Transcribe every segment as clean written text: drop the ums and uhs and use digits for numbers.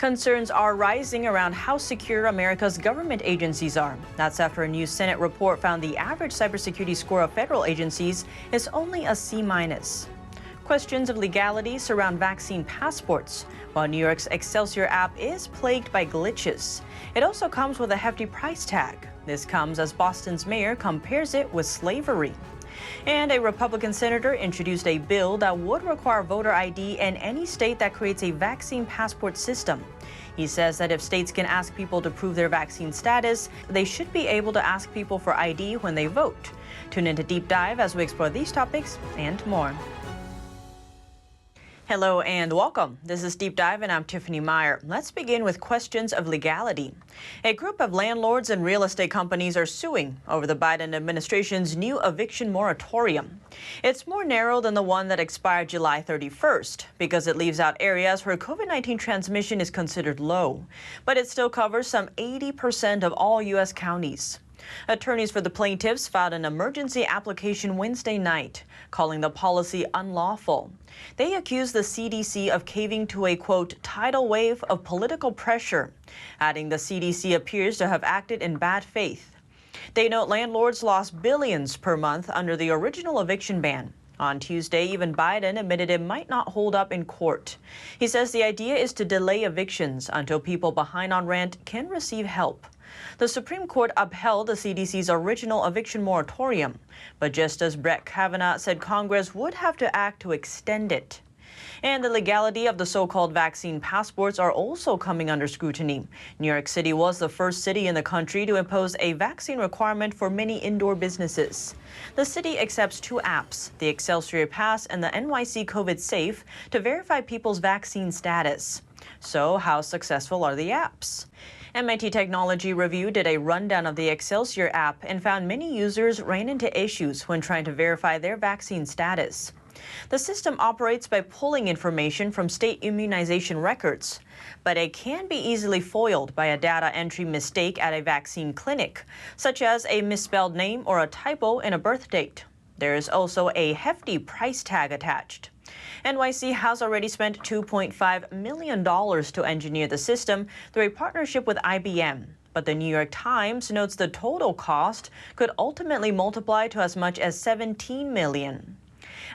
Concerns are rising around how secure America's government agencies are. That's after a new Senate report found the average cybersecurity score of federal agencies is only a C-. Questions of legality surround vaccine passports, while New York's Excelsior app is plagued by glitches. It also comes with a hefty price tag. This comes as Boston's mayor compares it with slavery. And a Republican senator introduced a bill that would require voter ID in any state that creates a vaccine passport system. He says that if states can ask people to prove their vaccine status, they should be able to ask people for ID when they vote. Tune into Deep Dive as we explore these topics and more. Hello and welcome. This is Deep Dive and I'm Tiffany Meier. Let's begin with questions of legality. A group of landlords and real estate companies are suing over the Biden administration's new eviction moratorium. It's more narrow than the one that expired July 31st because it leaves out areas where COVID-19 transmission is considered low. But it still covers some 80% of all U.S. counties. Attorneys for the plaintiffs filed an emergency application Wednesday night, calling the policy unlawful. They accuse the CDC of caving to a, quote, tidal wave of political pressure, adding the CDC appears to have acted in bad faith. They note landlords lost billions per month under the original eviction ban. On Tuesday, even Biden admitted it might not hold up in court. He says the idea is to delay evictions until people behind on rent can receive help. The Supreme Court upheld the CDC's original eviction moratorium, but Justice Brett Kavanaugh said Congress would have to act to extend it. And the legality of the so-called vaccine passports are also coming under scrutiny. New York City was the first city in the country to impose a vaccine requirement for many indoor businesses. The city accepts two apps, the Excelsior Pass and the NYC COVID Safe, to verify people's vaccine status. So how successful are the apps? MIT Technology Review did a rundown of the Excelsior app and found many users ran into issues when trying to verify their vaccine status. The system operates by pulling information from state immunization records, but it can be easily foiled by a data entry mistake at a vaccine clinic, such as a misspelled name or a typo in a birth date. There is also a hefty price tag attached. NYC has already spent $2.5 million to engineer the system through a partnership with IBM. But the New York Times notes the total cost could ultimately multiply to as much as $17 million.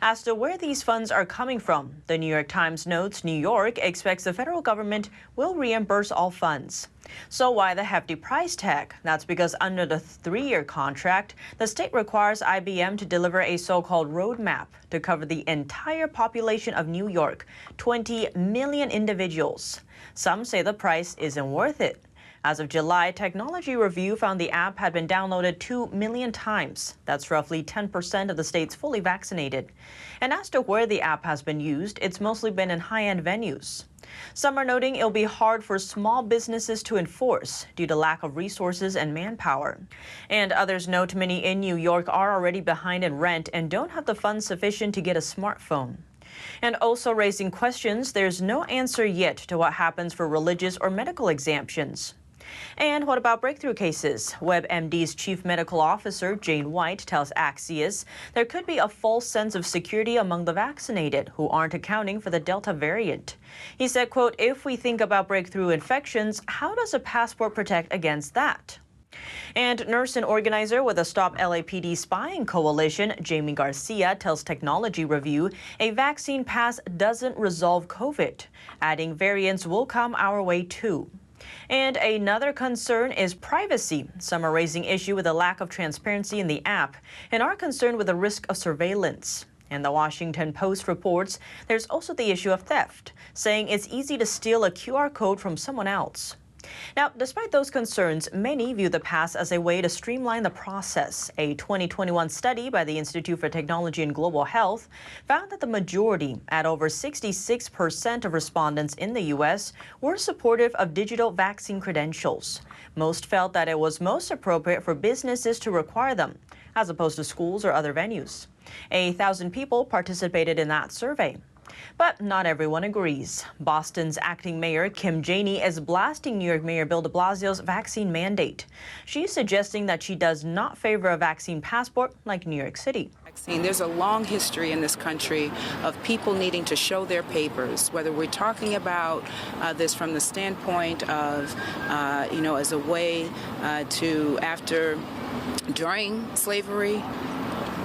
As to where these funds are coming from, the New York Times notes New York expects the federal government will reimburse all funds. So why the hefty price tag? That's because under the 3-year contract, the state requires IBM to deliver a so-called roadmap to cover the entire population of New York, 20 million individuals. Some say the price isn't worth it. As of July, Technology Review found the app had been downloaded 2 million times. That's roughly 10% of the states fully vaccinated. And as to where the app has been used, it's mostly been in high-end venues. Some are noting it'll be hard for small businesses to enforce due to lack of resources and manpower. And others note many in New York are already behind in rent and don't have the funds sufficient to get a smartphone. And also raising questions, there's no answer yet to what happens for religious or medical exemptions. And what about breakthrough cases? WebMD's chief medical officer, Jane White, tells Axios there could be a false sense of security among the vaccinated who aren't accounting for the Delta variant. He said, quote, if we think about breakthrough infections, how does a passport protect against that? And nurse and organizer with the Stop LAPD Spying Coalition, Jamie Garcia, tells Technology Review a vaccine pass doesn't resolve COVID, adding variants will come our way too. And another concern is privacy. Some are raising issue with the lack of transparency in the app and are concerned with the risk of surveillance. And the Washington Post reports there's also the issue of theft, saying it's easy to steal a QR code from someone else. Now, despite those concerns, many view the pass as a way to streamline the process. A 2021 study by the Institute for Technology and Global Health found that the majority, at over 66% of respondents in the U.S., were supportive of digital vaccine credentials. Most felt that it was most appropriate for businesses to require them, as opposed to schools or other venues. 1,000 people participated in that survey. But not everyone agrees. Boston's acting mayor, Kim Janey, is blasting New York Mayor Bill de Blasio's vaccine mandate. She's suggesting that she does not favor a vaccine passport like New York City. There's a long history in this country of people needing to show their papers, whether we're talking about this from the standpoint of, as a way during slavery,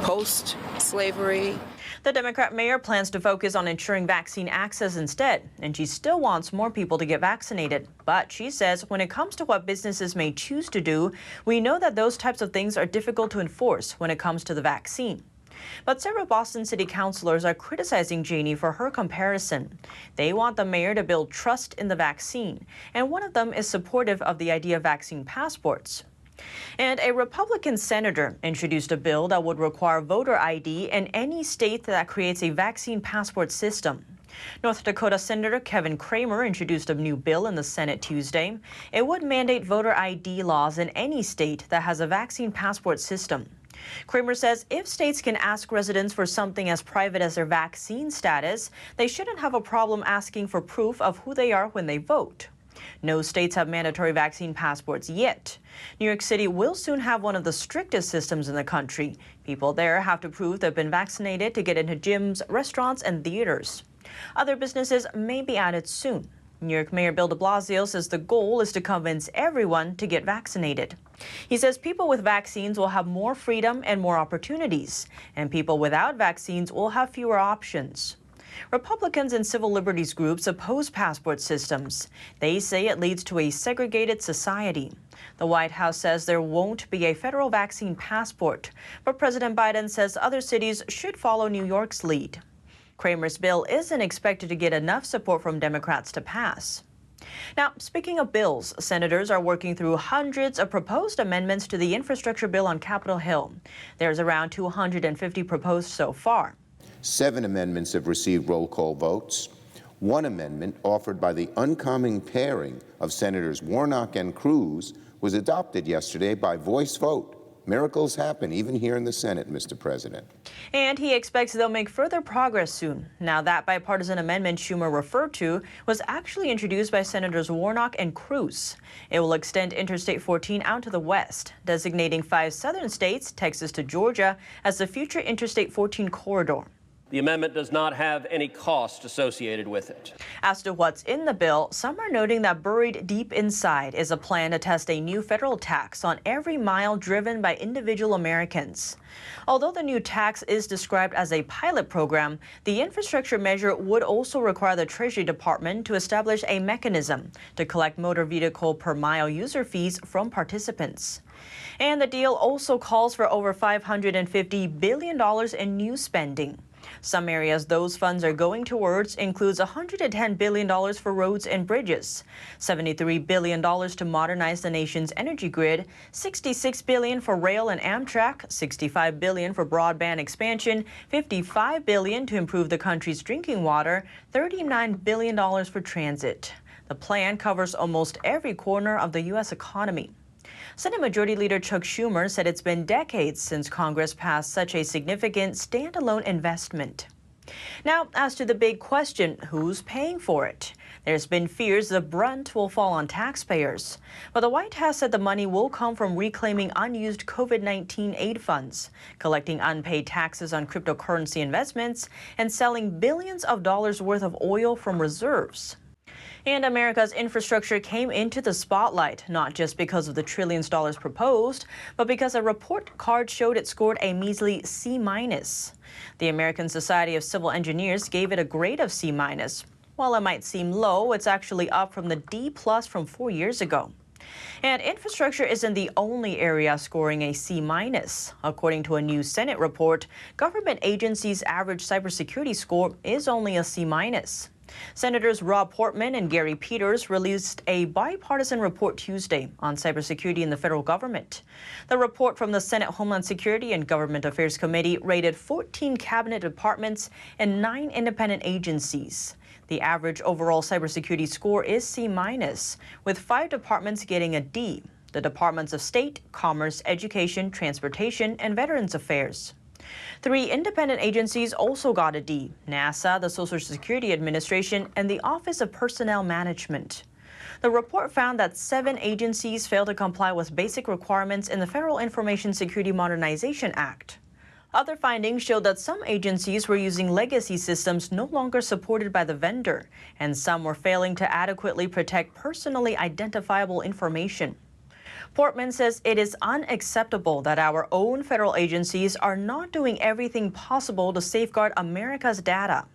post-slavery. The Democrat mayor plans to focus on ensuring vaccine access instead, and she still wants more people to get vaccinated. But she says when it comes to what businesses may choose to do, we know that those types of things are difficult to enforce when it comes to the vaccine. But several Boston city councilors are criticizing Janey for her comparison. They want the mayor to build trust in the vaccine, and one of them is supportive of the idea of vaccine passports. And a Republican senator introduced a bill that would require voter ID in any state that creates a vaccine passport system. North Dakota Senator Kevin Cramer introduced a new bill in the Senate Tuesday. It would mandate voter ID laws in any state that has a vaccine passport system. Cramer says if states can ask residents for something as private as their vaccine status, they shouldn't have a problem asking for proof of who they are when they vote. No states have mandatory vaccine passports yet. New York City will soon have one of the strictest systems in the country. People there have to prove they've been vaccinated to get into gyms, restaurants, and theaters. Other businesses may be added soon. New York Mayor Bill de Blasio says the goal is to convince everyone to get vaccinated. He says people with vaccines will have more freedom and more opportunities, and people without vaccines will have fewer options. Republicans and civil liberties groups oppose passport systems. They say it leads to a segregated society. The White House says there won't be a federal vaccine passport, but President Biden says other cities should follow New York's lead. Cramer's bill isn't expected to get enough support from Democrats to pass. Now, speaking of bills, senators are working through hundreds of proposed amendments to the infrastructure bill on Capitol Hill. There's around 250 proposed so far. 7 amendments have received roll call votes. One amendment, offered by the uncommon pairing of Senators Warnock and Cruz, was adopted yesterday by voice vote. Miracles happen even here in the Senate, Mr. President. And he expects they'll make further progress soon. Now, that bipartisan amendment Schumer referred to was actually introduced by Senators Warnock and Cruz. It will extend Interstate 14 out to the west, designating 5 southern states, Texas to Georgia, as the future Interstate 14 corridor. The amendment does not have any cost associated with it. As to what's in the bill, some are noting that buried deep inside is a plan to test a new federal tax on every mile driven by individual Americans. Although the new tax is described as a pilot program, the infrastructure measure would also require the Treasury Department to establish a mechanism to collect motor vehicle per mile user fees from participants. And the deal also calls for over $550 billion in new spending. Some areas those funds are going towards includes $110 billion for roads and bridges, $73 billion to modernize the nation's energy grid, $66 billion for rail and Amtrak, $65 billion for broadband expansion, $55 billion to improve the country's drinking water, $39 billion for transit. The plan covers almost every corner of the U.S. economy. Senate Majority Leader Chuck Schumer said it's been decades since Congress passed such a significant standalone investment. Now, as to the big question, who's paying for it? There's been fears the brunt will fall on taxpayers. But the White House said the money will come from reclaiming unused COVID-19 aid funds, collecting unpaid taxes on cryptocurrency investments, and selling billions of dollars worth of oil from reserves. And America's infrastructure came into the spotlight, not just because of the trillions of dollars proposed, but because a report card showed it scored a measly C-. The American Society of Civil Engineers gave it a grade of C-. While it might seem low, it's actually up from the D+ from 4 years ago. And infrastructure isn't the only area scoring a C-. According to a new Senate report, government agencies' average cybersecurity score is only a C-. Senators Rob Portman and Gary Peters released a bipartisan report Tuesday on cybersecurity in the federal government. The report from the Senate Homeland Security and Government Affairs Committee rated 14 cabinet departments and 9 independent agencies. The average overall cybersecurity score is C-, with 5 departments getting a D: the Departments of State, Commerce, Education, Transportation, and Veterans Affairs. 3 independent agencies also got a D: NASA, the Social Security Administration, and the Office of Personnel Management. The report found that 7 agencies failed to comply with basic requirements in the Federal Information Security Modernization Act. Other findings showed that some agencies were using legacy systems no longer supported by the vendor, and some were failing to adequately protect personally identifiable information. Portman says it is unacceptable that our own federal agencies are not doing everything possible to safeguard America's data.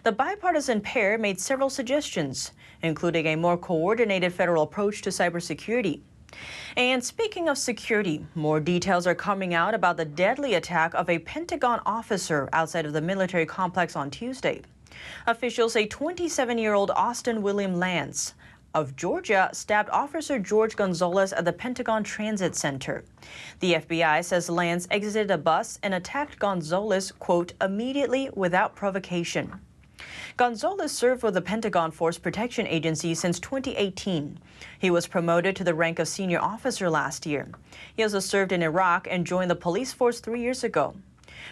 The bipartisan pair made several suggestions, including a more coordinated federal approach to cybersecurity. And speaking of security, more details are coming out about the deadly attack of a Pentagon officer outside of the military complex on Tuesday. Officials say 27-year-old Austin William Lance of Georgia stabbed Officer George Gonzalez at the Pentagon Transit Center. The FBI says Lance exited a bus and attacked Gonzalez, quote, immediately without provocation. Gonzalez served with the Pentagon Force Protection Agency since 2018. He was promoted to the rank of senior officer last year. He also served in Iraq and joined the police force 3 years ago.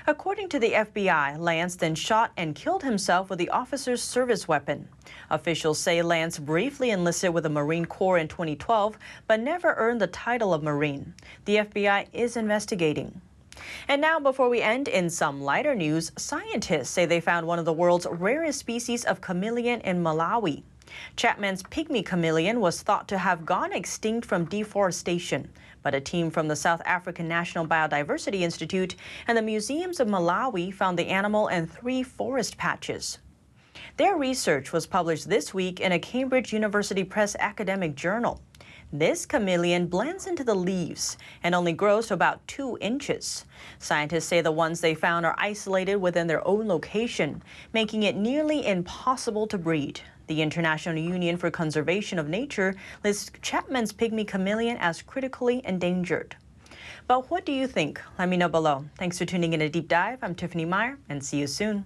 According to the FBI, Lance then shot and killed himself with the officer's service weapon. Officials say Lance briefly enlisted with the Marine Corps in 2012, but never earned the title of Marine. The FBI is investigating. And now, before we end, in some lighter news, scientists say they found one of the world's rarest species of chameleon in Malawi. Chapman's pygmy chameleon was thought to have gone extinct from deforestation, but a team from the South African National Biodiversity Institute and the museums of Malawi found the animal in 3 forest patches. Their research was published this week in a Cambridge University Press academic journal. This chameleon blends into the leaves and only grows to about 2 inches. Scientists say the ones they found are isolated within their own location, making it nearly impossible to breed. The International Union for Conservation of Nature lists Chapman's pygmy chameleon as critically endangered. But what do you think? Let me know below. Thanks for tuning in to Deep Dive. I'm Tiffany Meier, and see you soon.